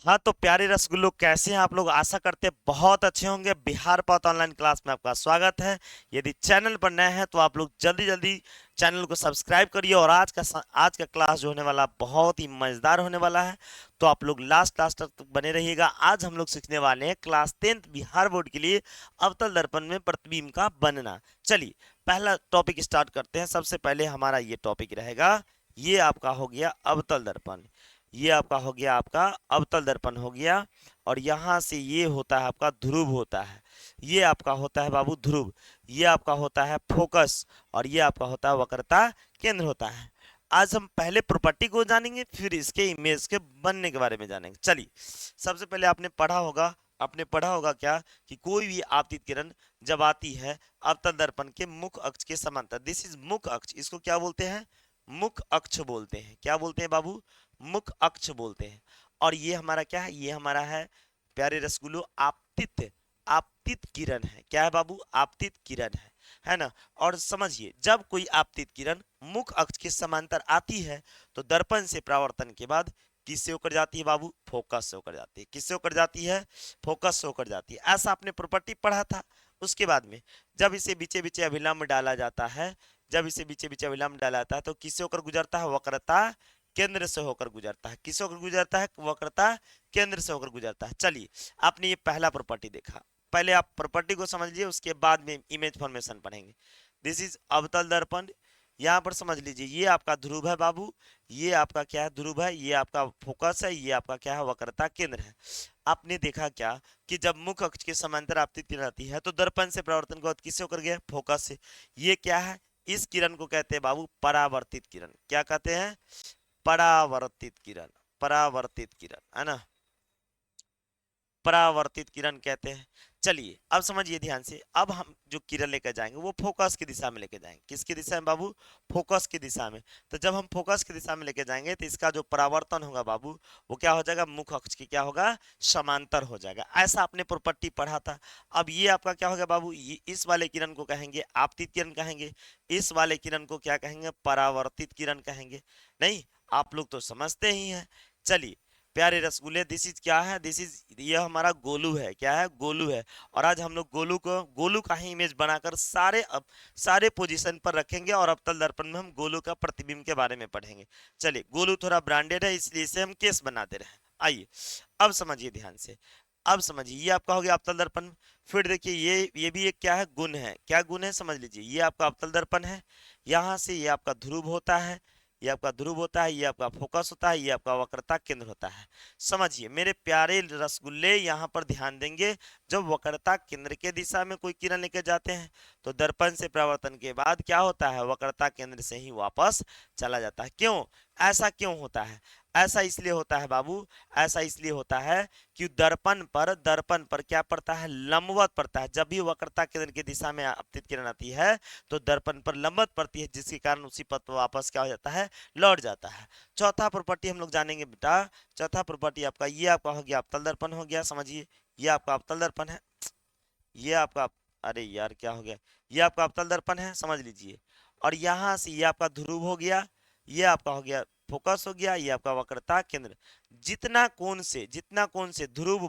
हाँ तो प्यारे रसगुल्लो, कैसे हैं आप लोग? आशा करते हैं बहुत अच्छे होंगे। बिहार पथ ऑनलाइन क्लास में आपका स्वागत है। यदि चैनल पर नए हैं तो आप लोग जल्दी जल्दी चैनल को सब्सक्राइब करिए। और आज का क्लास जो होने वाला बहुत ही मजेदार होने वाला है, तो आप लोग लास्ट तक बने रहिएगा। आज हम लोग सीखने वाले हैं क्लास 10th बिहार बोर्ड के लिए अवतल दर्पण में प्रतिबिंब का बनना। चलिए पहला टॉपिक स्टार्ट करते हैं। सबसे पहले हमारा ये टॉपिक रहेगा, ये आपका हो गया अवतल दर्पण। ये आपका हो गया, आपका अवतल दर्पण हो गया। और यहां से ये होता है आपका ध्रुव होता है। ये आपका होता है बाबू ध्रुव। ये आपका होता है फोकस। और ये आपका होता है वक्रता केंद्र होता है। आज हम पहले प्रॉपर्टी को जानेंगे, फिर इसके इमेज के बनने के बारे में जानेंगे। चलिए, सबसे पहले आपने पढ़ा होगा क्या कि कोई भी आपतित किरण जब आती है अवतल दर्पण के मुख्य अक्ष के समांतर, दिस इज मुख्य अक्ष, इसको क्या बोलते हैं? मुख्य अक्ष बोलते हैं। क्या बोलते हैं बाबू? मुख्य अक्ष बोलते हैं। और ये हमारा क्या है? ये हमारा है प्यारे रसगुल्लो आपतित आपतित किरण है। क्या है बाबू? आपतित किरण है ना। और समझिए, जब कोई आपतित किरण मुख्य अक्ष के समांतर आती है तो दर्पण से परावर्तन के बाद किससे होकर जाती है बाबू? फोकस से होकर जाती है। किससे होकर जाती है? फोकस से होकर जाती है। ऐसा आपने प्रॉपर्टी पढ़ा था। उसके बाद में जब इसे बीचे बीचे अभिलंब डाला जाता है, जब इसे बीचे बीचे अभिलंब डाला जाता है तो किससे होकर गुजरता है? वक्रता केंद्र से होकर गुजरता है। किससे होकर गुजरता है? वक्रता केंद्र से होकर गुजरता है। चलिए, आपने ये पहला प्रॉपर्टी देखा। पहले आप प्रॉपर्टी को समझ लीजिए, उसके बाद में इमेज फॉर्मेशन पढ़ेंगे। दिस इज अवतल दर्पण। यहाँ पर समझ लीजिए, ये आपका ध्रुव है बाबू। ये आपका क्या है? ध्रुव है। ये आपका फोकस है। ये आपका क्या है? वक्रता केंद्र है। आपने देखा क्या कि जब मुख्य अक्ष के समांतर आपतित किरण आती है तो दर्पण से परावर्तन के बाद किससे होकर गया? फोकस से। ये क्या है? इस किरण को कहते हैं बाबू परावर्तित किरण। क्या कहते हैं? परावर्तित किरण। परावर्तित किरण है ना, परावर्तित किरण कहते हैं। चलिए अब समझिए ध्यान से, अब हम जो किरण लेकर जाएंगे वो फोकस की दिशा में लेकर जाएंगे। किसकी दिशा में बाबू? फोकस की दिशा में। तो जब हम फोकस की दिशा में लेकर जाएंगे तो इसका जो परावर्तन होगा बाबू, वो क्या हो जाएगा? मुख्य अक्ष की क्या होगा? समांतर हो जाएगा। ऐसा आपने प्रॉपर्टी पढ़ा था। अब ये आपका क्या होगा बाबू? ये इस वाले किरण को कहेंगे आपतित किरण कहेंगे। इस वाले किरण को क्या कहेंगे? परावर्तित किरण कहेंगे। नहीं, आप लोग तो समझते ही हैं। चलिए प्यारे रसगुल्ले, दिस इज क्या है? दिस इज, ये हमारा गोलू है। क्या है? गोलू है। और आज हम लोग गोलू का ही इमेज बनाकर सारे पोजीशन पर रखेंगे और अवतल दर्पण में हम गोलू का प्रतिबिंब के बारे में पढ़ेंगे। चलिए, गोलू थोड़ा ब्रांडेड है इसलिए इसे हम केस बनाते रहे। आइए अब समझिए ध्यान से। अब समझिए, ये आपका हो गया अवतल दर्पण। फिर देखिए, ये भी एक क्या है? गुण है। क्या गुण है? समझ लीजिए, ये आपका अवतल दर्पण है। यहाँ से ये आपका ध्रुव होता है। ये आपका ध्रुव होता है। ये आपका फोकस होता है। ये आपका वक्रता केंद्र होता है। समझिए मेरे प्यारे रसगुल्ले, यहाँ पर ध्यान देंगे। जब वक्रता केंद्र के दिशा में कोई किरण लेके जाते हैं तो दर्पण से परावर्तन के बाद क्या होता है? वक्रता केंद्र से ही वापस चला जाता है। क्यों? ऐसा क्यों होता है? ऐसा इसलिए होता है बाबू, ऐसा इसलिए होता है कि दर्पण पर क्या पड़ता है? लंबवत पड़ता है। जब भी वक्रता केंद्र की दिशा में आपतित किरण आती है तो दर्पण पर लंबवत पड़ती है, जिसके कारण उसी पथ पर वापस क्या हो जाता है? लौट जाता है। चौथा प्रॉपर्टी हम लोग जानेंगे बेटा। चौथा प्रॉपर्टी आपका, ये आपका हो गया अवतल दर्पण हो गया। समझिए, ये आपका अवतल दर्पण है। ये आपका, अरे यार क्या हो गया? ये आपका अवतल दर्पण है, समझ लीजिए। और यहां से ये आपका ध्रुव हो गया। ये आपका हो गया फोकस हो गया। ये आपका वक्रता केंद्र। जितना कोण से ध्रुव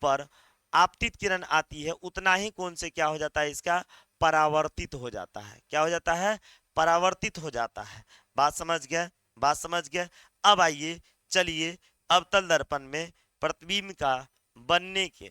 पर आपतित किरण आती है, उतना ही कोण से क्या हो जाता है? इसका परावर्तित हो जाता है। क्या हो जाता है? परावर्तित हो जाता है। बात समझ गए? बात समझ गए? अब आइए, चलिए अवतल दर्पण में प्रतिबिंब का बनने के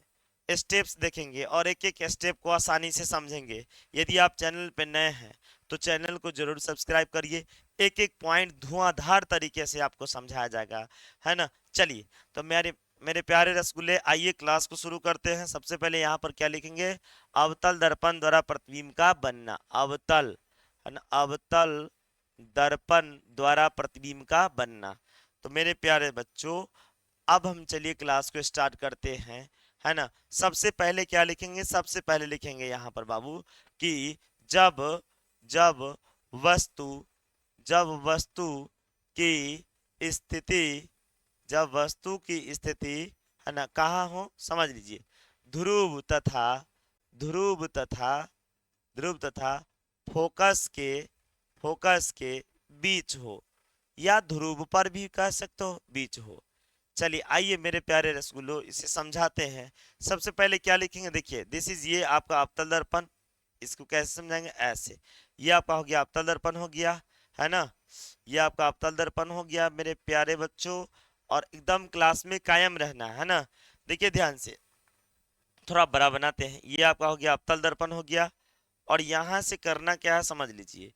स्टेप्स देखेंगे और एक एक स्टेप को आसानी से समझेंगे। यदि आप चैनल पे नए हैं तो चैनल को जरूर सब्सक्राइब करिए। एक एक पॉइंट धुआंधार तरीके से आपको समझाया जाएगा, है ना। चलिए, तो मेरे मेरे प्यारे रसगुल्ले, आइए क्लास को शुरू करते हैं। सबसे पहले यहाँ पर क्या लिखेंगे? अवतल दर्पण द्वारा प्रतिबिंब का बनना। अवतल, है ना, अवतल दर्पण द्वारा प्रतिबिंब का बनना। तो मेरे प्यारे बच्चों, अब हम चलिए क्लास को स्टार्ट करते हैं, है ना। सबसे पहले क्या लिखेंगे? सबसे पहले लिखेंगे यहाँ पर बाबू कि जब जब वस्तु जब वस्तु की स्थिति जब वस्तु की स्थिति, है ना, कहाँ हो? समझ लीजिए, ध्रुव तथा ध्रुव तथा ध्रुव तथा फोकस के बीच हो। या ध्रुव पर भी कह सकते हो, बीच हो। चलिए आइए मेरे प्यारे रसगुल्लो इसे समझाते हैं। सबसे पहले क्या लिखेंगे, देखिए दिस इज, ये आपका अवतल दर्पण। इसको कैसे समझाएंगे, ऐसे। ये आपका हो गया अवतल दर्पण हो गया, है ना। ये आपका अवतल दर्पण हो गया मेरे प्यारे बच्चों। और एकदम क्लास में कायम रहना है ना। देखिए ध्यान से थोड़ा बड़ा बनाते हैं। ये आपका हो गया अवतल दर्पण हो गया। और यहां से करना क्या है समझ लीजिए।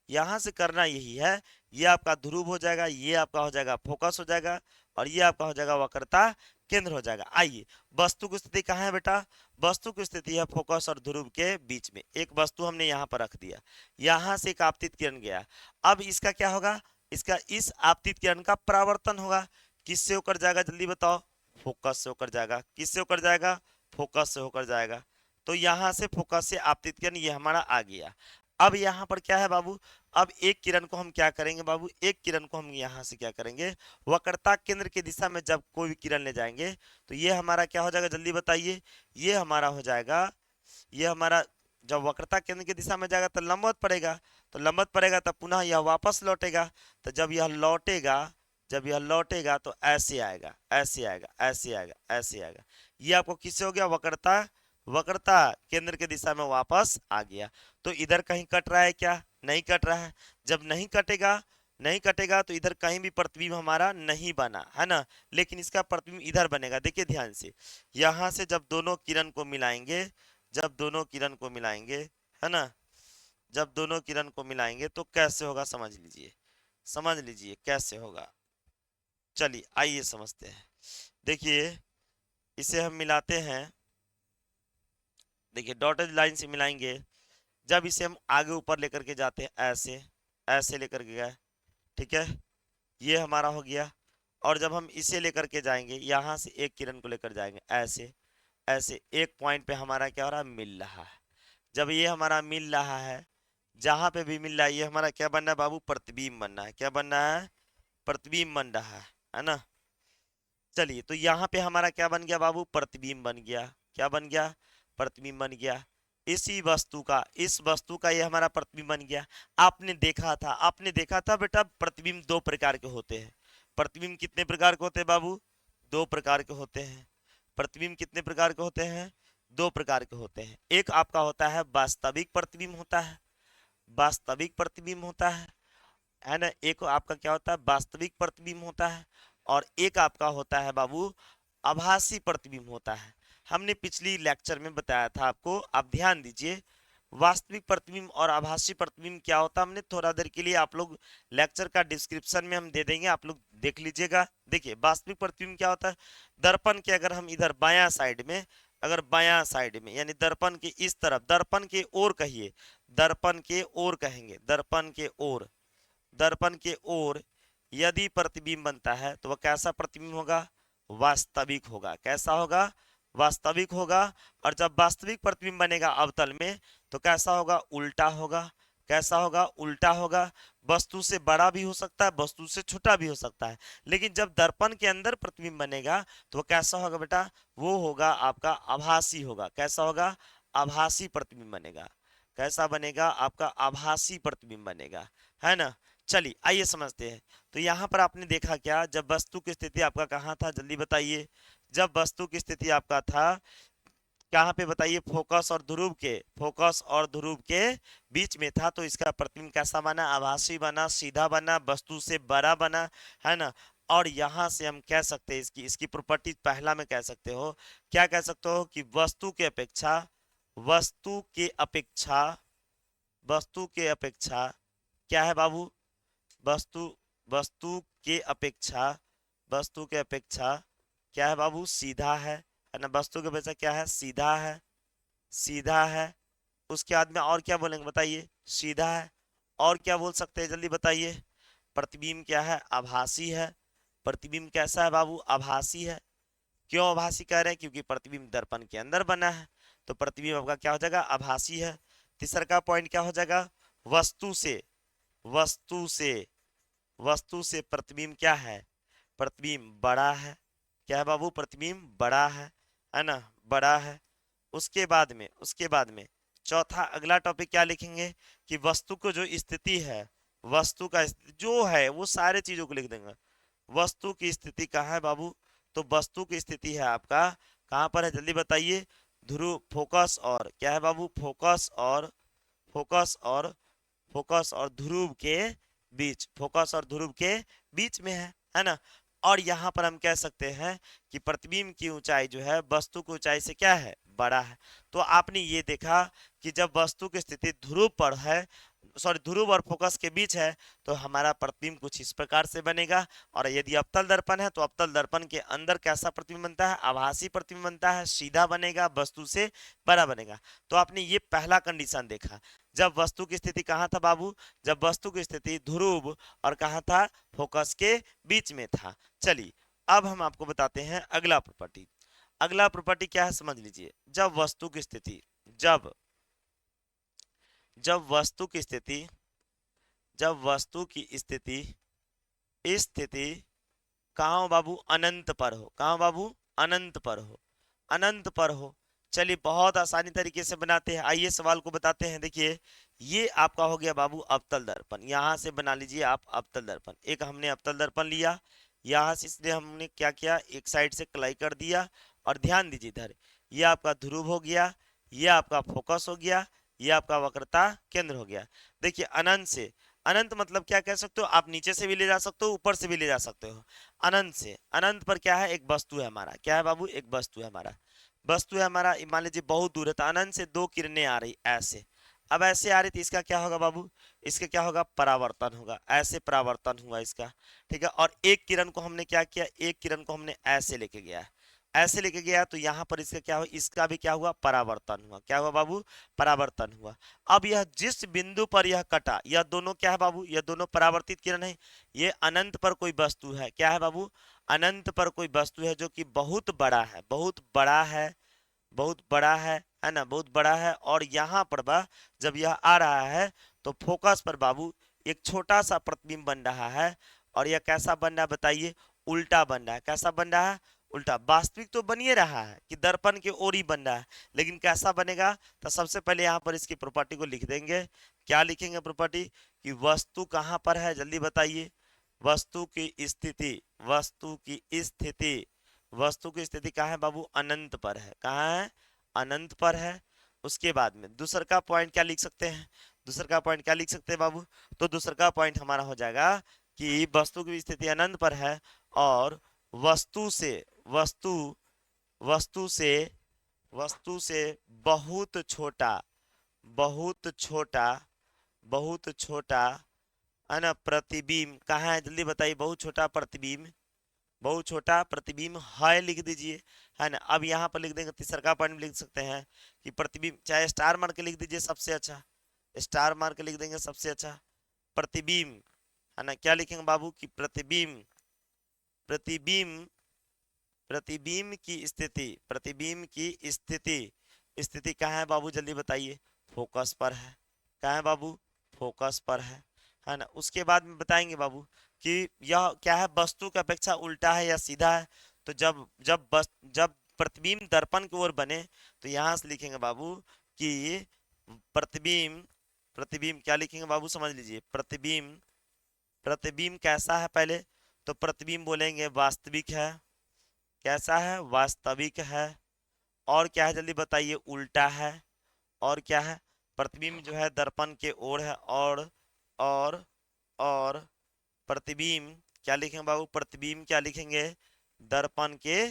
यहां से करना यही है, ये आपका ध्रुव हो जाएगा, ये आपका हो जाएगा फोकस हो जाएगा, और ये आपका हो जाएगा वक्रता केंद्र हो जाएगा। आइए वस्तु की स्थिति कहाँ है बेटा, वस्तु की स्थिति है फोकस और ध्रुव के बीच में। एक वस्तु हमने यहाँ पर रख दिया, यहाँ से एक आपतित किरण गया। अब इसका क्या होगा, इसका इस आपतित किरण का परावर्तन होगा। किससे होकर जाएगा जल्दी बताओ, फोकस से होकर जाएगा। किससे होकर जाएगा, फोकस से होकर जाएगा। तो यहां से फोकस से आपतित किरण ये हमारा आ गया। अब यहाँ पर क्या है बाबू, अब एक किरण को हम क्या करेंगे बाबू, एक किरण को हम यहाँ से क्या करेंगे, वक्रता केंद्र की दिशा में जब कोई भी किरण ले जाएंगे तो ये हमारा क्या हो जाएगा जल्दी बताइए। ये हमारा हो जाएगा, ये हमारा जब वक्रता केंद्र की दिशा में जाएगा तो लंबवत पड़ेगा। तो लंबवत पड़ेगा तो पुनः यह वापस लौटेगा। तो जब यह लौटेगा, जब यह लौटेगा तो ऐसे आएगा, ऐसे आएगा, ऐसे आएगा, ऐसे आएगा। ये आपको किससे हो गया, वक्रता, वक्रता केंद्र की दिशा में वापस आ गया। तो इधर कहीं कट रहा है क्या, नहीं कट रहा है। जब नहीं कटेगा, नहीं कटेगा तो इधर कहीं भी प्रतिबिंब हमारा नहीं बना है ना, लेकिन इसका प्रतिबिंब इधर बनेगा। देखिए ध्यान से, यहां से जब दोनों किरण को मिलाएंगे, जब दोनों किरण को मिलाएंगे, है ना, जब दोनों किरण को मिलाएंगे तो कैसे होगा समझ लीजिए, समझ लीजिए कैसे होगा। चलिए आइए समझते हैं। देखिए इसे हम मिलाते हैं, देखिए डॉटेड लाइन से मिलाएंगे। जब इसे हम आगे ऊपर लेकर के जाते हैं, ऐसे ऐसे लेकर के गए, ठीक है, ये हमारा हो गया। और जब हम इसे लेकर के जाएंगे, यहाँ से एक किरण को लेकर जाएंगे ऐसे, ऐसे एक पॉइंट पे हमारा क्या हो रहा है, मिल रहा है। जब ये हमारा मिल रहा है, जहां पे भी मिल रहा है, ये हमारा क्या बनना है बाबू, प्रतिबिंब बनना है। क्या बनना है, प्रतिबिंब बन रहा है ना। चलिए तो यहाँ पे हमारा क्या बन गया बाबू, प्रतिबिंब बन गया। क्या बन गया, प्रतिबिंब बन गया। इसी वस्तु का, इस वस्तु का ये हमारा प्रतिबिंब बन गया। आपने देखा था, आपने देखा था बेटा प्रतिबिंब दो प्रकार के होते हैं। प्रतिबिंब कितने प्रकार के होते हैं बाबू, दो प्रकार के होते हैं। प्रतिबिंब कितने प्रकार के होते हैं, दो प्रकार के होते हैं। एक आपका होता है वास्तविक प्रतिबिंब होता है, वास्तविक प्रतिबिंब होता है ना। एक आपका क्या होता है, वास्तविक प्रतिबिंब होता है। और एक आपका होता है बाबू आभासी प्रतिबिंब होता है। हमने पिछली लेक्चर में बताया था आपको, आप ध्यान दीजिए। वास्तविक प्रतिबिंब और आभासी प्रतिबिंब क्या होता है, हमने थोड़ा देर के लिए, आप लोग लेक्चर का डिस्क्रिप्शन में हम दे देंगे, आप लोग देख लीजिएगा। देखिए वास्तविक प्रतिबिंब क्या होता है, दर्पण के अगर हम इधर बायां साइड में, अगर बायां साइड में यानी दर्पण के इस तरफ, दर्पण के ओर कहिए, दर्पण के ओर कहेंगे, दर्पण के ओर, दर्पण के ओर यदि प्रतिबिंब बनता है तो वह कैसा प्रतिबिंब होगा, वास्तविक होगा। कैसा होगा, वास्तविक होगा। और जब वास्तविक प्रतिबिंब बनेगा अवतल में तो कैसा होगा, उल्टा होगा। कैसा होगा, उल्टा होगा। वस्तु से बड़ा भी हो सकता है, वस्तु से छोटा भी हो सकता है। लेकिन जब दर्पण के अंदर प्रतिबिंब बनेगा तो वह कैसा होगा बेटा, वो होगा आपका आभासी होगा। कैसा होगा, आभासी प्रतिबिंब बनेगा। कैसा बनेगा, आपका आभासी प्रतिबिंब बनेगा, है ना। चलिए आइए समझते हैं। तो यहाँ पर आपने देखा क्या, जब वस्तु की स्थिति आपका कहाँ था जल्दी बताइए, जब वस्तु की स्थिति आपका था कहाँ पे बताइए, फोकस और ध्रुव के, फोकस और ध्रुव के बीच में था। तो इसका प्रतिबिंब कैसा बना, आभासी बना, सीधा बना, वस्तु से बड़ा बना, है ना। और यहां से हम कह सकते हैं, इसकी इसकी प्रॉपर्टी पहला में कह सकते हो, क्या कह सकते हो कि वस्तु के अपेक्षा, वस्तु के अपेक्षा, वस्तु के अपेक्षा क्या है बाबू, वस्तु, वस्तु के अपेक्षा, वस्तु के अपेक्षा क्या है बाबू, सीधा है ना। वस्तु के अपेक्षा क्या है, सीधा है, सीधा है। उसके बाद में और क्या बोलेंगे बताइए, सीधा है। और क्या बोल सकते हैं जल्दी बताइए, प्रतिबिंब क्या है, आभासी है। प्रतिबिंब कैसा है बाबू, आभासी है। क्यों आभासी कह रहे हैं, क्योंकि प्रतिबिंब दर्पण के अंदर बना है। तो प्रतिबिंब आपका क्या हो जाएगा, आभासी है। तीसरा का पॉइंट क्या हो जाएगा, वस्तु से, वस्तु से, वस्तु से प्रतिबिंब क्या है, प्रतिबिंब बड़ा है। क्या है बाबू, प्रतिबिंब बड़ा है ना, बड़ा है। उसके बाद में, उसके बाद में चौथा अगला टॉपिक क्या लिखेंगे कि वस्तु को जो स्थिति है, वस्तु का जो है वो सारे चीजों को लिख देंगे। वस्तु की स्थिति कहाँ है बाबू? तो वस्तु की स्थिति है आपका कहाँ पर है, जल्दी बताइए। ध्रुव, फोकस और क्या है बाबू? फोकस और फोकस और ध्रुव के बीच, फोकस और ध्रुव के बीच में है ना। और यहाँ पर हम कह सकते हैं कि प्रतिबिंब की ऊंचाई जो है वस्तु की ऊंचाई से क्या है, बड़ा है। तो आपने ये देखा कि जब वस्तु की स्थिति ध्रुव पर है, सॉरी ध्रुव और फोकस के बीच है, तो हमारा प्रतिबिंब कुछ इस प्रकार से बनेगा। और यदि अवतल दर्पण है तो अवतल दर्पण के अंदर कैसा प्रतिबिंब बनता है? आभासी प्रतिबिंब बनता है, सीधा बनेगा, वस्तु से बड़ा बनेगा। तो आपने ये पहला कंडीशन देखा। जब वस्तु की स्थिति कहाँ था बाबू? जब वस्तु की स्थिति ध्रुव और कहाँ था? फोकस के बीच में था। चलिए अब हम आपको बताते हैं अगला प्रॉपर्टी। अगला प्रॉपर्टी क्या है समझ लीजिए। जब वस्तु की स्थिति जब जब वस्तु की स्थिति जब वस्तु की स्थिति कहाँ हो बाबू? अनंत पर हो। कहाँ बाबू? अनंत पर हो। अनंत पर हो। चलिए बहुत आसानी तरीके से बनाते हैं, आइए सवाल को बताते हैं। देखिए ये आपका हो गया बाबू अवतल दर्पण, यहाँ से बना लीजिए आप अवतल दर्पण। एक हमने अवतल दर्पण लिया, यहाँ से इसलिए हमने क्या किया, एक साइड से क्लाई कर दिया। और ध्यान दीजिए इधर, ये आपका ध्रुव हो गया, ये आपका फोकस हो गया, ये आपका वक्रता केंद्र हो गया। देखिए अनंत से, अनंत मतलब क्या कह सकते हो आप? नीचे से भी ले जा सकते हो, ऊपर से भी ले जा सकते हो। अनंत से, अनंत पर क्या है? एक वस्तु है हमारा। क्या है बाबू? एक वस्तु है हमारा। वस्तु है हमारा, मान लीजिए बहुत दूर है, तो अनंत से दो किरणें आ रही ऐसे। अब ऐसे आ रही थी, इसका क्या होगा बाबू? इसका क्या होगा? परावर्तन होगा। ऐसे परावर्तन हुआ इसका, ठीक है। और एक किरण को हमने क्या किया? एक किरण को हमने ऐसे लेके गया, ऐसे लेके गया, तो यहाँ पर इसका क्या हुआ? इसका भी क्या हुआ? परावर्तन हुआ। क्या हुआ बाबू? परावर्तन हुआ। अब यह जिस बिंदु पर यह कटा, यह दोनों क्या है बाबू? यह दोनों परावर्तित किरण है। ये अनंत पर कोई वस्तु है। क्या है बाबू? अनंत पर कोई वस्तु है जो कि बहुत बड़ा है, बहुत बड़ा है, बहुत बड़ा है ना, बहुत बड़ा है। और यहाँ पर बा जब यह आ रहा है तो फोकस पर बाबू एक छोटा सा प्रतिबिंब बन रहा है। और यह कैसा बन रहा है बताइए? उल्टा बन रहा है। कैसा बन रहा है? उल्टा। वास्तविक तो बन ही रहा है कि दर्पण के ओर ही बन रहा है, लेकिन कैसा बनेगा? तो सबसे पहले यहाँ पर इसकी प्रॉपर्टी को लिख देंगे। क्या लिखेंगे प्रॉपर्टी? कि वस्तु कहाँ पर है, जल्दी बताइए। वस्तु की स्थिति, वस्तु की स्थिति, वस्तु की स्थिति कहाँ है बाबू? अनंत पर है। कहाँ है? अनंत पर है। उसके बाद में दूसर का पॉइंट क्या लिख सकते हैं? दूसर का पॉइंट क्या लिख सकते हैं बाबू? तो दूसर का पॉइंट हमारा हो जाएगा कि वस्तु की स्थिति अनंत पर है और वस्तु से वस्तु वस्तु से वस्तु से बहुत छोटा, बहुत छोटा, बहुत छोटा है ना प्रतिबिंब कहाँ है? जल्दी बताइए। बहुत छोटा प्रतिबिंब, बहुत छोटा प्रतिबिंब है, लिख दीजिए, है ना। अब यहाँ पर लिख देंगे, तीसरा का पॉइंट लिख सकते हैं कि प्रतिबिंब, चाहे स्टार मार के लिख दीजिए सबसे अच्छा, स्टार मार के लिख देंगे सबसे अच्छा। प्रतिबिंब है ना, क्या लिखेंगे बाबू? कि प्रतिबिंब, प्रतिबिंब, प्रतिबिंब की स्थिति, प्रतिबिंब की स्थिति, स्थिति कहाँ है बाबू? जल्दी बताइए। फोकस पर है। कहाँ है बाबू? फोकस पर है ना। उसके बाद में बताएंगे बाबू कि यह क्या है? वस्तु की अपेक्षा उल्टा है या सीधा है? तो जब प्रतिबिंब दर्पण की ओर बने तो यहाँ से लिखेंगे बाबू कि प्रतिबिंब, प्रतिबिंब क्या लिखेंगे बाबू? समझ लीजिए। प्रतिबिंब, प्रतिबिंब कैसा है पहले? तो प्रतिबिंब बोलेंगे वास्तविक है। कैसा है? वास्तविक है। और क्या है? जल्दी बताइए। उल्टा है। और क्या है? प्रतिबिंब जो है दर्पण के ओर है। और और प्रतिबिंब क्या लिखेंगे बाबू? प्रतिबिंब क्या लिखेंगे? दर्पण के,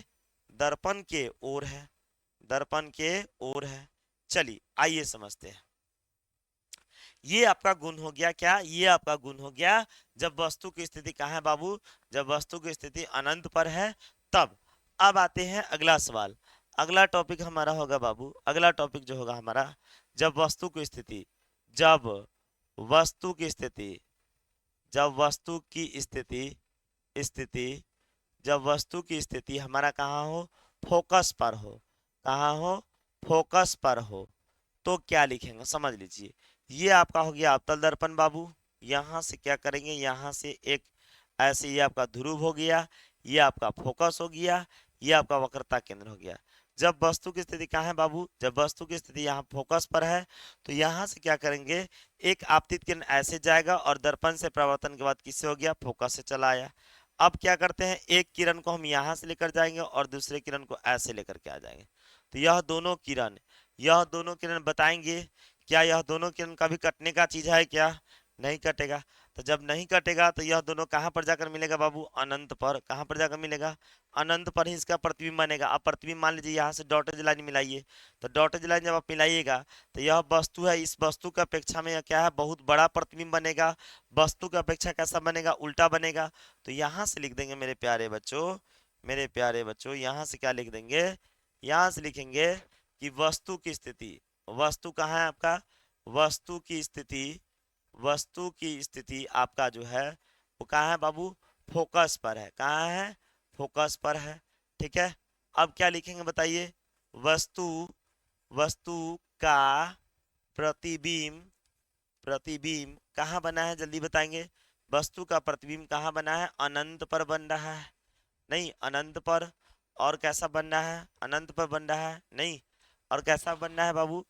दर्पण के ओर है, दर्पण के ओर है। चलिए आइए समझते हैं। ये आपका गुण हो गया क्या? ये आपका गुण हो गया जब वस्तु की स्थिति कहाँ है बाबू? जब वस्तु की स्थिति अनंत पर है तब। अब आते हैं अगला सवाल। अगला टॉपिक हमारा होगा बाबू, अगला टॉपिक जो होगा हमारा, जब वस्तु की स्थिति, जब वस्तु की स्थिति, जब वस्तु की स्थिति, स्थिति, जब वस्तु की स्थिति हमारा कहाँ हो? फोकस पर हो। कहाँ हो? फोकस पर हो। तो क्या लिखेंगे समझ लीजिए। ये आपका हो गया अवतल दर्पण बाबू। यहाँ से क्या करेंगे? यहाँ से एक ऐसे, ये आपका ध्रुव हो गया, ये आपका फोकस हो गया, ये आपका वक्रता केंद्र हो गया। जब वस्तु की स्थिति कहाँ है बाबू, जब वस्तु की स्थिति यहाँ फोकस पर है, तो यहाँ से क्या करेंगे, एक आपतित किरण ऐसे जाएगा और दर्पण से परावर्तन के बाद किससे हो गया, फोकस से चला आया। अब क्या करते हैं, एक किरण को हम यहाँ से लेकर जाएंगे और दूसरे किरण को ऐसे लेकर के आ जाएंगे। तो यह दोनों किरण बताएंगे, क्या यह दोनों किरण कभी कटने का चीज है क्या, नहीं कटेगा। तो जब नहीं कटेगा तो यह दोनों कहाँ पर जाकर मिलेगा बाबू, अनंत पर। कहाँ पर जाकर मिलेगा, अनंत पर ही इसका प्रतिबिंब बनेगा। अब प्रतिबिंब मान लीजिए यहाँ से डॉटेज लाइन मिलाइए, तो डॉटेज लाइन जब आप मिलाइएगा तो यह वस्तु है, इस वस्तु की अपेक्षा में यह क्या है, बहुत बड़ा प्रतिबिंब बनेगा। वस्तु की अपेक्षा कैसा बनेगा, उल्टा बनेगा। तो यहाँ से लिख देंगे मेरे प्यारे बच्चों, मेरे प्यारे बच्चों, यहाँ से क्या लिख देंगे, यहाँ से लिखेंगे कि वस्तु की स्थिति, वस्तु कहाँ है आपका, वस्तु की स्थिति, वस्तु की स्थिति आपका जो है वो कहाँ है बाबू, फोकस पर है। कहाँ है, फोकस पर है। ठीक है, अब क्या लिखेंगे बताइए, वस्तु, वस्तु का प्रतिबिंब, प्रतिबिंब कहाँ बना है, जल्दी बताएंगे। वस्तु का प्रतिबिंब कहाँ बना है, अनंत पर बन रहा है, नहीं अनंत पर। और कैसा बन रहा है, अनंत पर बन रहा है, नहीं। और कैसा बन रहा है बाबू,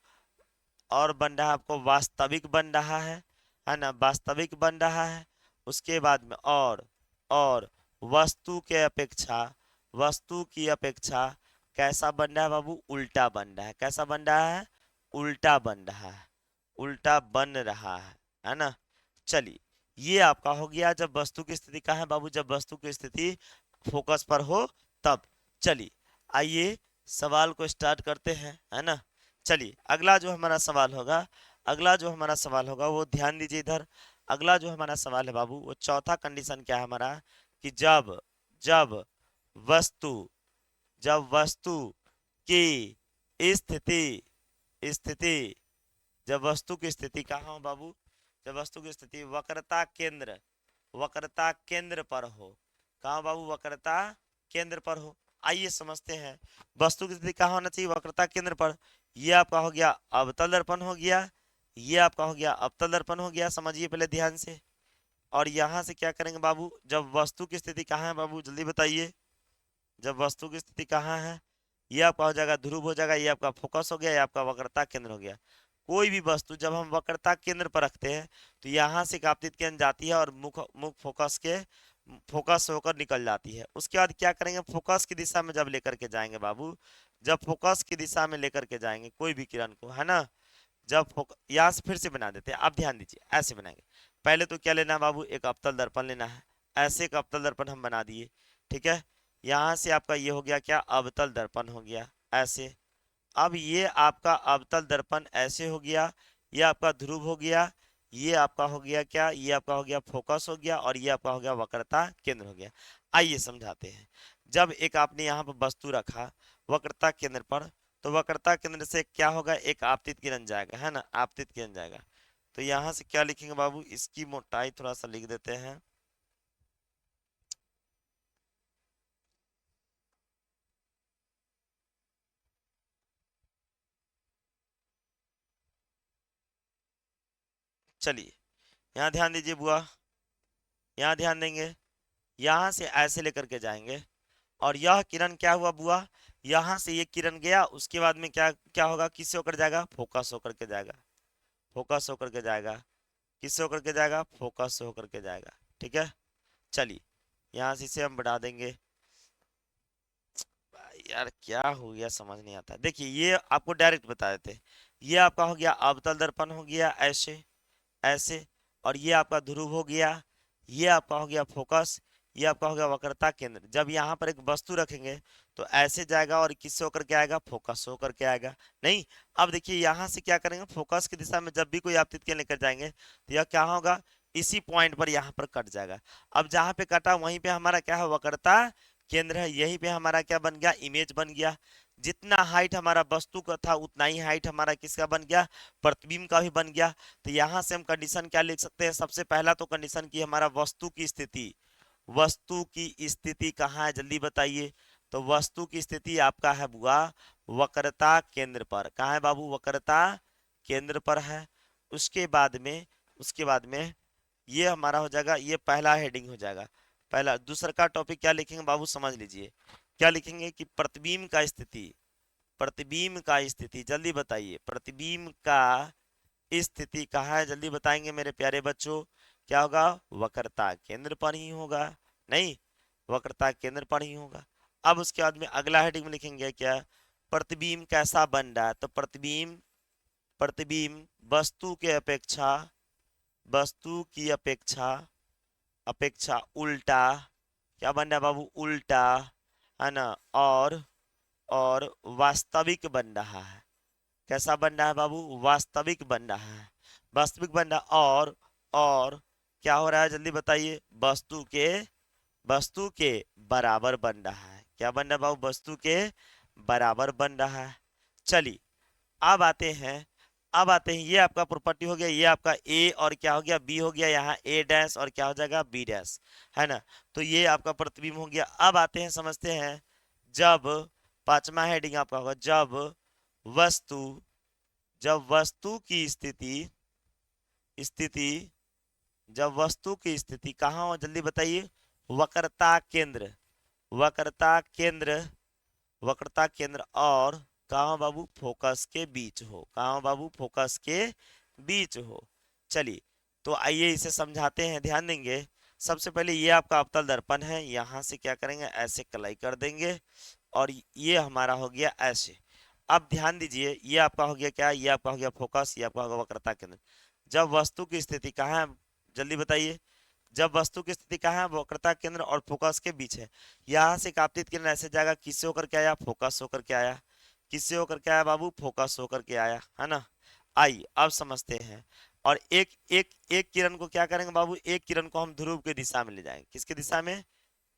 और बन रहा है आपको वास्तविक बन रहा है ना, वास्तविक बन रहा है। उसके बाद में और वस्तु के अपेक्षा, वस्तु की अपेक्षा कैसा बन रहा है बाबू, उल्टा बन रहा है। कैसा बन रहा है, उल्टा बन रहा है, उल्टा बन रहा है ना। चलिए, ये आपका हो गया जब वस्तु की स्थिति कहाँ है बाबू, जब वस्तु की स्थिति फोकस पर हो तब। चलिए आइए सवाल को स्टार्ट करते हैं, है ना। चलिए अगला जो हमारा सवाल होगा, अगला जो हमारा सवाल होगा वो ध्यान दीजिए इधर। अगला जो हमारा सवाल है बाबू, वो चौथा कंडीशन क्या है हमारा, कि जब जब वस्तु, जब वस्तु की स्थिति, स्थिति, जब वस्तु की स्थिति कहाँ हो बाबू, जब वस्तु की स्थिति वक्रता केंद्र, वक्रता केंद्र पर हो। कहाँ बाबू, वक्रता केंद्र पर हो। आइए समझते हैं, वस्तु की स्थिति कहाँ होना चाहिए, वक्रता केंद्र पर। ये आपका हो गया अवतल दर्पण हो गया, ये आपका हो गया अवतल दर्पण हो गया, समझिए पहले ध्यान से। और यहाँ से क्या करेंगे बाबू, जब वस्तु की स्थिति कहाँ है बाबू, जल्दी बताइए। जब वस्तु की स्थिति कहाँ है, ये आपका हो जाएगा ध्रुव हो जाएगा, ये आपका फोकस हो गया, ये आपका वक्रता केंद्र हो गया। कोई भी वस्तु जब हम वक्रता केंद्र पर रखते हैं तो यहाँ से एक आपतित किरण जाती है और मुख मुख फोकस के, फोकस होकर निकल जाती है। उसके बाद क्या करेंगे, फोकस की दिशा में जब लेकर के जाएंगे बाबू, जब फोकस की दिशा में लेकर के जाएंगे कोई भी किरण को, है ना। जब यहाँ से फिर से बना देते हैं, आप ध्यान दीजिए, ऐसे बनाएंगे। पहले तो क्या लेना है बाबू, एक अवतल दर्पण लेना है। ऐसे एक अवतल दर्पण हम बना दिए, ठीक है। यहाँ से आपका ये हो गया क्या, अवतल दर्पण हो गया ऐसे। अब ये आपका अवतल दर्पण ऐसे हो गया, ये आपका ध्रुव हो गया, ये आपका हो गया क्या, ये आपका हो गया फोकस हो गया, और ये आपका हो गया वक्रता केंद्र हो गया। आइए समझाते हैं। जब एक आपने यहाँ पर वस्तु रखा वक्रता केंद्र पर, तो वक्रता केंद्र से क्या होगा, एक आपतित किरण जाएगा, है ना, आपतित किरण जाएगा। तो यहाँ से क्या लिखेंगे बाबू, इसकी मोटाई थोड़ा सा लिख देते हैं। चलिए यहाँ ध्यान दीजिए बुआ, यहाँ ध्यान देंगे। यहाँ से ऐसे लेकर के जाएंगे और यह किरण क्या हुआ बुआ, यहाँ से ये किरण गया, उसके बाद में क्या क्या होगा, किससे होकर जाएगा, फोकस होकर के जाएगा, फोकस होकर के जाएगा। किससे होकर के जाएगा, फोकस से होकर के जाएगा। ठीक है, चलिए यहाँ से इसे हम बढ़ा देंगे। यार क्या हो गया समझ नहीं आता, देखिए ये आपको डायरेक्ट बता देते। ये आपका हो गया अवतल दर्पण हो गया ऐसे, ऐसे। और ये आपका ध्रुव हो गया, ये आपका हो गया फोकस, ये आपका हो गया वक्रता केंद्र। जब यहाँ पर एक वस्तु रखेंगे तो ऐसे जाएगा और किससे होकर के आएगा, फोकस होकर के आएगा, नहीं। अब देखिए यहाँ से क्या करेंगे, फोकस की दिशा में जब भी कोई आपतित किरण लेकर जाएंगे तो यह क्या होगा, इसी पॉइंट पर यहाँ पर कट जाएगा। अब जहाँ पे कटा वहीं पे हमारा क्या है, वक्रता केंद्र है। यहीं पे हमारा क्या बन गया, इमेज बन गया। जितना हाइट हमारा वस्तु का था उतना ही हाइट हमारा किसका बन गया, प्रतिबिंब का भी बन गया। तो यहाँ से हम कंडीशन क्या लिख सकते हैं, सबसे पहला तो कंडीशन की हमारा वस्तु की स्थिति, वस्तु की स्थिति कहाँ है जल्दी बताइए। तो वस्तु की स्थिति आपका है बुआ वक्रता केंद्र पर। कहाँ है बाबू, वक्रता केंद्र पर है। उसके बाद में, उसके बाद में ये हमारा हो जाएगा, ये पहला हेडिंग हो जाएगा। पहला, दूसरा का टॉपिक क्या लिखेंगे बाबू, समझ लीजिए। क्या लिखेंगे कि प्रतिबिंब का स्थिति, प्रतिबिंब का स्थिति, जल्दी बताइए, प्रतिबिंब का स्थिति कहाँ है, जल्दी बताएंगे मेरे प्यारे बच्चों। क्या होगा, वक्रता केंद्र पर ही होगा, नहीं, वक्रता केंद्र पर ही होगा। अब उसके बाद में अगला हेडिंग में लिखेंगे क्या, प्रतिबिंब कैसा बन रहा है, तो प्रतिबिंब, प्रतिबिंब वस्तु के अपेक्षा, वस्तु की अपेक्षा, अपेक्षा उल्टा, क्या बन रहा है बाबू, उल्टा, है ना, और वास्तविक बन रहा है। कैसा बन रहा है बाबू, वास्तविक बन रहा है, वास्तविक बन रहा है, और क्या हो रहा है, जल्दी बताइए, वस्तु के बराबर बन रहा है। क्या बन रहा है बाबू, वस्तु के बराबर बन रहा है। चलिए अब आते हैं, अब आते हैं, ये आपका प्रॉपर्टी हो गया, ये आपका ए और क्या हो गया, बी हो गया, यहाँ ए डैश और क्या हो जाएगा, बी डैश, है ना। तो ये आपका प्रतिबिंब हो गया। अब आते हैं, समझते हैं, जब, पांचवा हेडिंग आपका होगा, वस्तु जब वस्तु की स्थिति, स्थिति जब वस्तु की स्थिति कहाँ हो, जल्दी बताइए, वक्रता केंद्र, वक्रता केंद्र, वक्रता केंद्र और कहाँ बाबू, फोकस के बीच हो, कहाँ बाबू, फोकस के बीच हो। चलिए तो आइए इसे समझाते हैं, ध्यान देंगे। सबसे पहले ये आपका अवतल दर्पण है, यहाँ से क्या करेंगे, ऐसे कलाई कर देंगे, और ये हमारा हो गया ऐसे। अब ध्यान दीजिए, ये आपका हो गया क्या, ये आपका हो गया फोकस, ये आपका होगा वक्रता केंद्र। जब वस्तु की स्थिति कहाँ है, जल्दी बताइए, जब वस्तु की स्थिति कहाँ है, वक्रता केंद्र और फोकस के बीच है। यहाँ से एक आपतित किरण ऐसे जाएगा, किससे होकर के आया, फोकस होकर के आया, किससे होकर के आया बाबू, फोकस होकर के आया, है ना। आइए अब समझते हैं, और एक एक एक किरण को क्या करेंगे बाबू, एक किरण को हम ध्रुव की दिशा में ले जाएंगे, किसके दिशा में,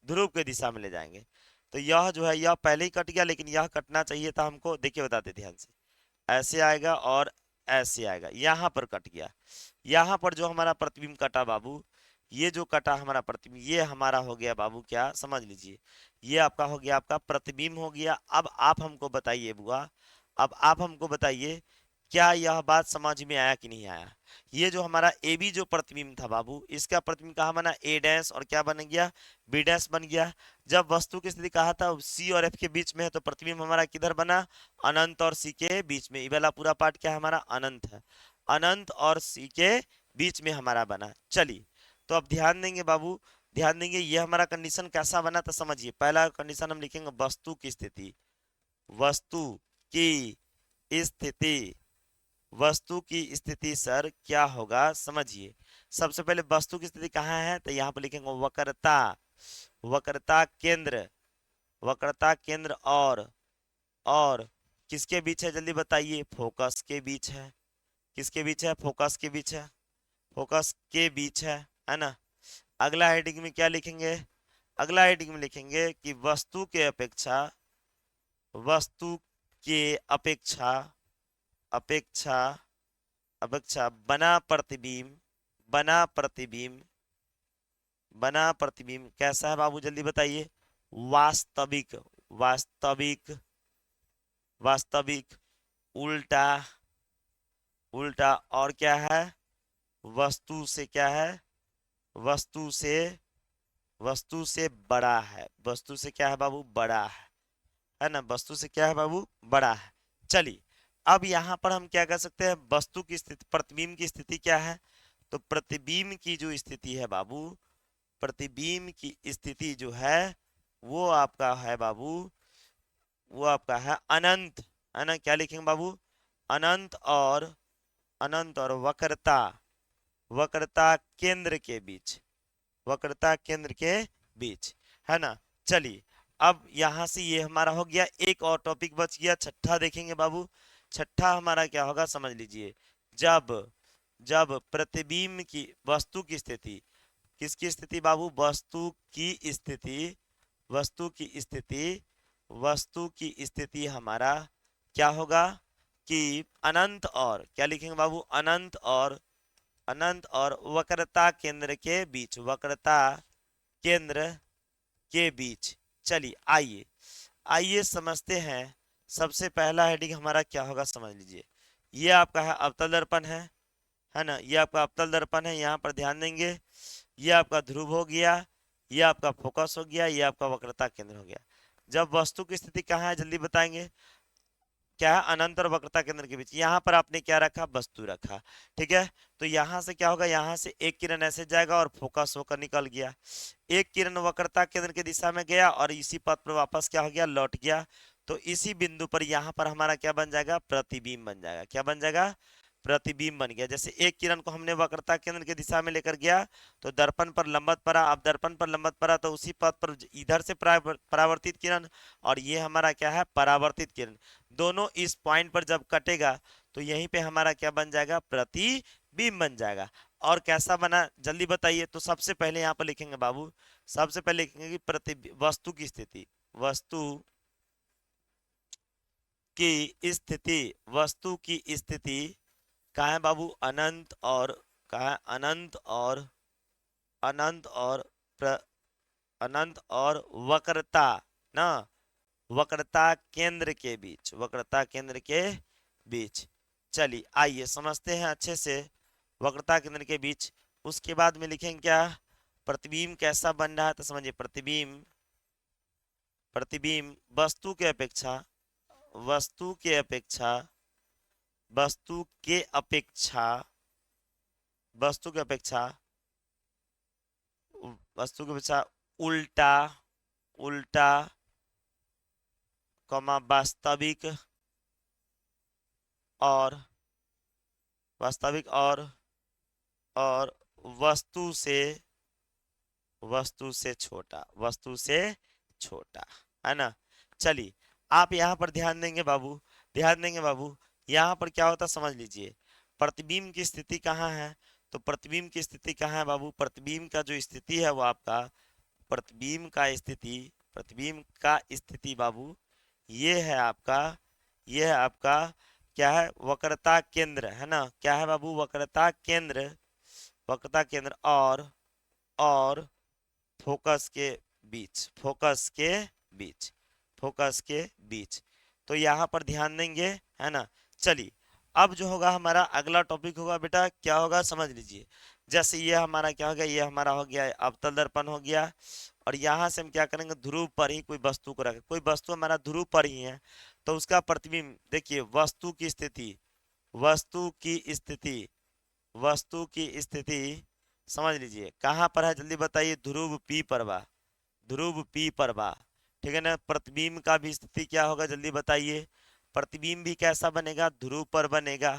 ध्रुव की दिशा में ले जाएंगे। तो यह जो है, यह पहले ही कट गया, लेकिन यह कटना चाहिए था हमको, देखिए बताते ध्यान से, ऐसे आएगा और ऐसे आएगा, यहाँ पर कट गया। यहाँ पर जो हमारा प्रतिबिंब कटा बाबू, ये जो कटा हमारा प्रतिबिंब, ये हमारा हो गया बाबू, क्या समझ लीजिए, ये आपका हो गया, आपका प्रतिबिंब हो गया। अब आप हमको बताइए बुआ, अब आप हमको बताइए, क्या यह बात समझ में आया कि नहीं आया। ये जो हमारा ए बी जो प्रतिबिंब था बाबू, इसका प्रतिबिंब कहाँ बना, ए डैश और क्या बन गया, बी डैश बन गया। जब वस्तु की स्थिति कहा था सी और एफ के बीच में है, तो प्रतिबिंब हमारा किधर बना, अनंत और सी के बीच में। ये वाला पूरा पार्ट क्या है हमारा, अनंत है, अनंत और सी के बीच में हमारा बना। चलिए तो अब ध्यान देंगे बाबू, ध्यान देंगे, ये हमारा कंडीशन कैसा बना, तो समझिए, पहला कंडीशन हम लिखेंगे वस्तु की स्थिति, वस्तु की स्थिति, वस्तु की स्थिति सर क्या होगा, समझिए। सबसे पहले वस्तु की स्थिति कहाँ है, तो यहाँ पर लिखेंगे वक्रता, वक्रता केंद्र, वक्रता केंद्र और किसके बीच है, जल्दी बताइए, फोकस के बीच है, किसके बीच है, फोकस के बीच है, फोकस के बीच है ना। अगला हेडिंग में क्या लिखेंगे, अगला हेडिंग में लिखेंगे कि वस्तु के अपेक्षा, वस्तु के अपेक्षा, अपेक्षा, अपेक्षा बना प्रतिबिंब, बना प्रतिबिंब, बना प्रतिबिंब कैसा है बाबू, जल्दी बताइए, वास्तविक, वास्तविक, वास्तविक, उल्टा, उल्टा, और क्या है, वस्तु से क्या है, वस्तु से, वस्तु से बड़ा है, वस्तु से क्या है बाबू, बड़ा है ना, वस्तु से क्या है बाबू, बड़ा है। चलिए अब यहाँ पर हम क्या कर सकते हैं, वस्तु की स्थिति, प्रतिबिंब की स्थिति क्या है, तो प्रतिबिंब की जो स्थिति है बाबू, प्रतिबिंब की स्थिति जो है वो आपका है बाबू, वो आपका है अनंत, है ना। क्या लिखेंगे बाबू, अनंत और, अनंत और वक्रता, वक्रता केंद्र के बीच, वक्रता केंद्र के बीच, है ना। चलिए अब यहां से ये हमारा हो गया, एक और टॉपिक बच गया, छठा देखेंगे बाबू। छठा हमारा क्या होगा, समझ लीजिए, जब, जब प्रतिबिंब की, वस्तु की स्थिति, किसकी स्थिति बाबू, वस्तु की स्थिति, वस्तु की स्थिति, वस्तु की स्थिति हमारा क्या होगा कि अनंत और, क्या लिखेंगे बाबू, अनंत और, अनंत और वक्रता केंद्र के बीच, वक्रता केंद्र के बीच। चलिए आइए, आइए समझते हैं। सबसे पहला हेडिंग हमारा क्या होगा, समझ लीजिए, ये आपका है अवतल दर्पण है ना, ये आपका अवतल दर्पण है, यहाँ पर ध्यान देंगे, ये आपका ध्रुव हो गया, ये आपका फोकस हो गया, ये आपका वक्रता केंद्र हो गया। जब वस्तु की स्थिति कहाँ है, जल्दी बताएंगे, क्या है, अनंत और वक्रता केंद्र के बीच। यहाँ पर आपने क्या रखा, वस्तु रखा। ठीक है, तो यहाँ से क्या होगा, यहाँ से एक किरण ऐसे जाएगा और फोकस होकर निकल गया। एक किरण वक्रता केंद्र की दिशा में गया और इसी पथ पर वापस क्या हो गया, लौट गया। तो इसी बिंदु पर यहाँ पर हमारा क्या बन जाएगा, प्रतिबिंब बन जाएगा। क्या बन जाएगा, प्रतिबिंब बन गया। जैसे एक किरण को हमने वक्रता केंद्र की दिशा में लेकर गया तो दर्पण पर लंबवत पड़ा, अब दर्पण पर लंबवत पड़ा तो उसी पथ पर इधर से परावर्तित किरण और ये हमारा क्या है, परावर्तित किरण, दोनों इस पॉइंट पर जब कटेगा तो यहीं पे हमारा क्या बन जाएगा, प्रतिबिंब बन जाएगा। और कैसा बना जल्दी बताइए। तो सबसे पहले यहाँ पर लिखेंगे बाबू, सबसे पहले लिखेंगे कि प्रति वस्तु की स्थिति, वस्तु की स्थिति, वस्तु की स्थिति कहाँ है बाबू, अनंत और कहाँ है, अनंत और अनंत और प्र, अनंत और वक्रता ना, वक्रता केंद्र के बीच, वक्रता केंद्र के बीच। चलिए आइए समझते हैं अच्छे से वक्रता केंद्र के बीच। उसके बाद में लिखेंगे क्या, प्रतिबिंब कैसा बन रहा है। तो समझिए, प्रतिबिंब, प्रतिबिंब वस्तु के अपेक्षा, वस्तु के अपेक्षा, वस्तु के अपेक्षा, वस्तु के अपेक्षा, वस्तु के अपेक्षा उल्टा, उल्टा कमा वास्तविक और वास्तविक और वस्तु से, वस्तु से छोटा, वस्तु से छोटा, है ना। चलिए आप यहाँ पर ध्यान देंगे बाबू, ध्यान देंगे बाबू, यहाँ पर क्या होता समझ लीजिए। प्रतिबिंब की स्थिति कहाँ है, तो प्रतिबिंब की स्थिति कहाँ है बाबू, प्रतिबिंब का जो स्थिति है वो आपका, प्रतिबिंब का स्थिति, प्रतिबिंब का स्थिति बाबू ये है आपका, ये है आपका क्या है, वक्रता केंद्र, है ना। क्या है बाबू, वक्रता केंद्र, वक्रता केंद्र और फोकस के बीच, फोकस के बीच, फोकस के बीच। तो यहाँ पर ध्यान देंगे, है ना। चलिए अब जो होगा हमारा अगला टॉपिक होगा बेटा, क्या होगा समझ लीजिए। जैसे ये हमारा क्या हो गया, ये हमारा हो गया अवतल दर्पण हो गया, और यहाँ से हम क्या करेंगे, ध्रुव पर ही कोई वस्तु को रखें, कोई वस्तु हमारा ध्रुव पर ही है तो उसका प्रतिबिंब देखिए, वस्तु की स्थिति, वस्तु की स्थिति, वस्तु की स्थिति समझ लीजिए कहाँ पर है, जल्दी बताइए, ध्रुव पी पर बा, ध्रुव पी पर बा। ठीक है ना। प्रतिबिंब का भी स्थिति क्या होगा जल्दी बताइए, प्रतिबिंब भी कैसा बनेगा, ध्रुव पर बनेगा।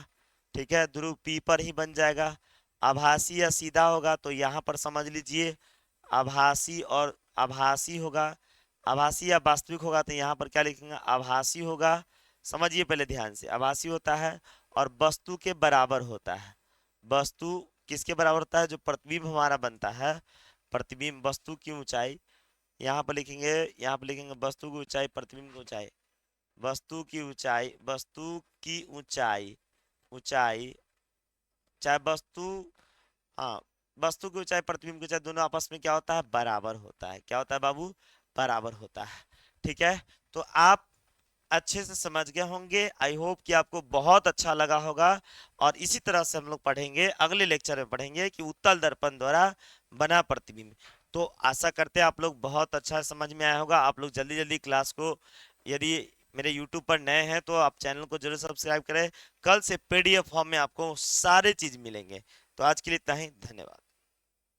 ठीक है, ध्रुव पी पर ही बन जाएगा। आभासी या सीधा होगा तो यहाँ पर समझ लीजिए आभासी और आभासी होगा, आभासी या वास्तविक होगा तो यहाँ पर क्या लिखेंगे, आभासी होगा। समझिए पहले ध्यान से, आभासी होता है और वस्तु के बराबर होता है। वस्तु किसके बराबर होता है, जो प्रतिबिंब हमारा बनता है, प्रतिबिंब वस्तु की ऊंचाई, यहाँ पर लिखेंगे, यहाँ पर लिखेंगे वस्तु की ऊंचाई, प्रतिबिंब की ऊंचाई, वस्तु की ऊंचाई, वस्तु की ऊंचाई, ऊंचाई चाहे वस्तु, हाँ वस्तु की ऊंचाई प्रतिबिंब की ऊंचाई दोनों आपस में क्या होता है, बराबर होता है। क्या होता है बाबू, बराबर होता है। ठीक है, तो आप अच्छे से समझ गए होंगे। आई होप कि आपको बहुत अच्छा लगा होगा। और इसी तरह से हम लोग पढ़ेंगे, अगले लेक्चर में पढ़ेंगे कि उत्तल दर्पण द्वारा बना प्रतिबिंब। तो आशा करते हैं आप लोग बहुत अच्छा समझ में आया होगा। आप लोग जल्दी जल्दी क्लास को, यदि मेरे यूट्यूब पर नए हैं तो आप चैनल को जरूर सब्सक्राइब करें। कल से पीडीएफ फॉर्म में आपको सारे चीज मिलेंगे। तो आज के लिए इतना ही, धन्यवाद।